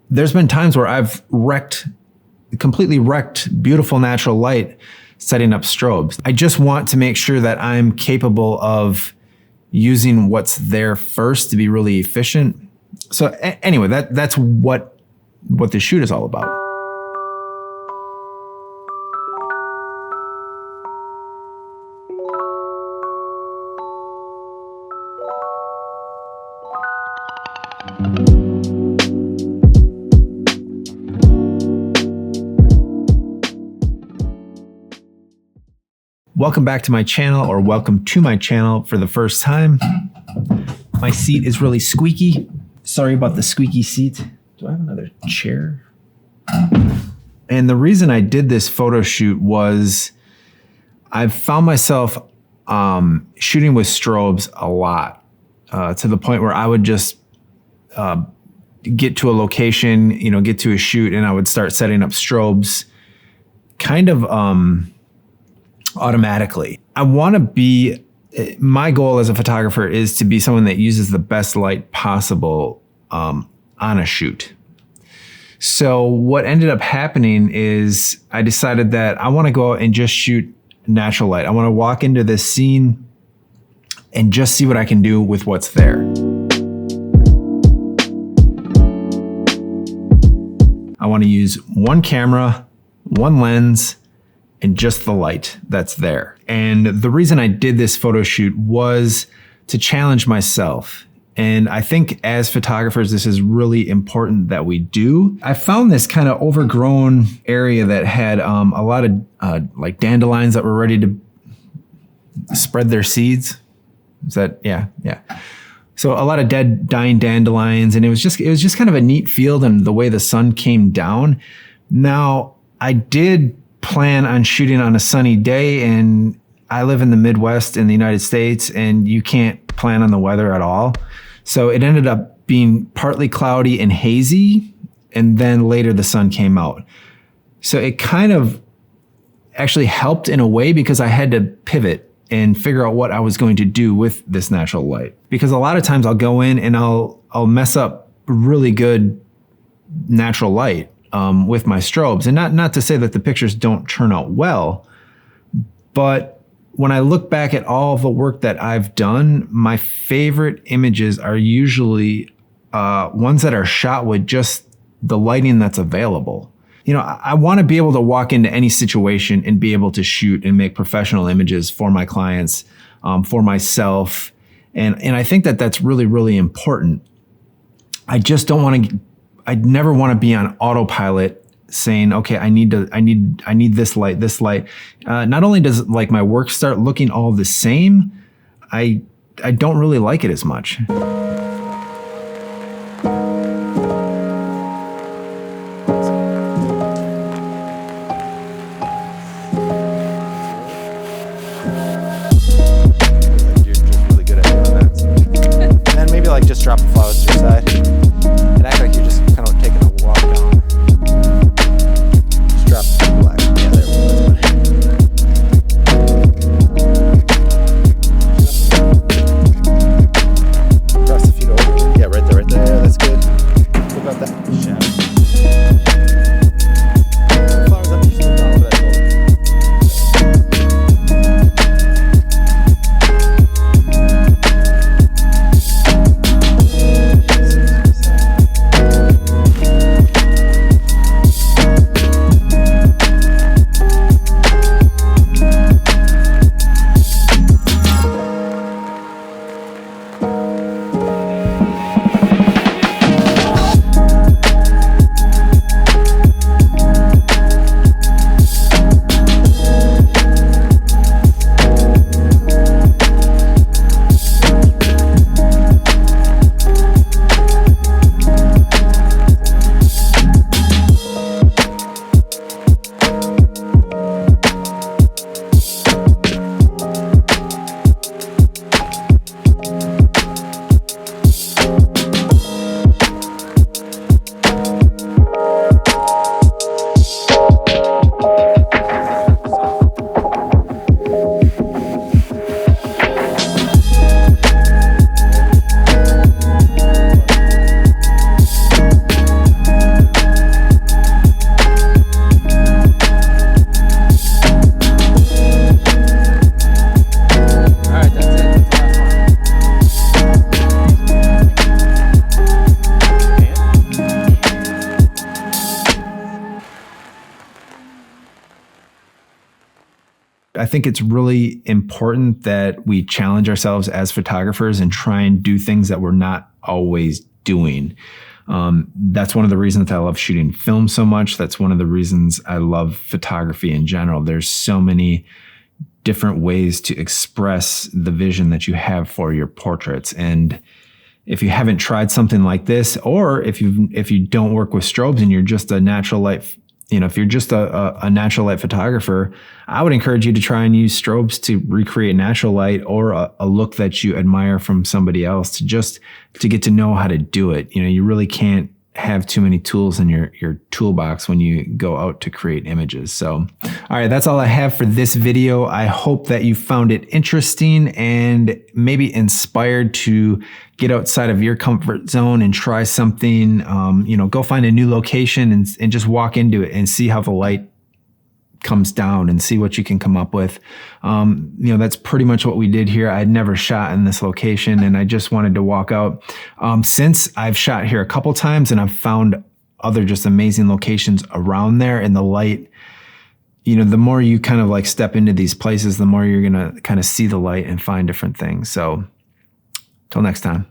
there's been times where I've completely wrecked beautiful natural light setting up strobes. I just want to make sure that I'm capable of using what's there first to be really efficient. So anyway, that's what this shoot is all about. Welcome back to my channel, or welcome to my channel for the first time. My seat is really squeaky. Sorry about the squeaky seat. Do I have another chair? And the reason I did this photo shoot was I've found myself shooting with strobes a lot, to the point where I would just get to a location, get to a shoot, and I would start setting up strobes kind of automatically. My goal as a photographer is to be someone that uses the best light possible on a shoot. So what ended up happening is I decided that I want to go out and just shoot natural light. I want to walk into this scene and just see what I can do with what's there. I want to use one camera, one lens, and just the light that's there. And the reason I did this photo shoot was to challenge myself. And I think as photographers, this is really important that we do. I found this kind of overgrown area that had a lot of like dandelions that were ready to spread their seeds. Is that, yeah. So a lot of dying dandelions, and it was just kind of a neat field, and the way the sun came down. Now, I did plan on shooting on a sunny day, and I live in the Midwest in the United States, and you can't plan on the weather at all. So it ended up being partly cloudy and hazy, and then later the sun came out. So it kind of actually helped in a way, because I had to pivot and figure out what I was going to do with this natural light. Because a lot of times I'll go in and I'll mess up really good natural light with my strobes. And not to say that the pictures don't turn out well, but when I look back at all of the work that I've done, my favorite images are usually ones that are shot with just the lighting that's available. I want to be able to walk into any situation and be able to shoot and make professional images for my clients, for myself. And I think that that's really, really important. I just don't want to, I'd never want to be on autopilot saying, okay, I need this light. Not only does like my work start looking all the same, I don't really like it as much. Just drop the flowers to your side and act like you're just kind of taking a walk down. Just drop the black. Yeah, there we go. Press I think it's really important that we challenge ourselves as photographers and try and do things that we're not always doing. That's one of the reasons I love shooting film so much. That's one of the reasons I love photography in general. There's so many different ways to express the vision that you have for your portraits. And if you haven't tried something like this, or if you don't work with strobes and you're just a natural light, if you're just a natural light photographer, I would encourage you to try and use strobes to recreate natural light or a look that you admire from somebody else, to get to know how to do it. You really can't have too many tools in your toolbox when you go out to create images. So, all right, that's all I have for this video. I hope that you found it interesting and maybe inspired to get outside of your comfort zone and try something. Go find a new location and just walk into it and see how the light comes down and see what you can come up with. That's pretty much what we did here. I'd never shot in this location and I just wanted to walk out. Since I've shot here a couple times and I've found other just amazing locations around there, and the light, the more you kind of like step into these places, the more you're going to kind of see the light and find different things. So till next time.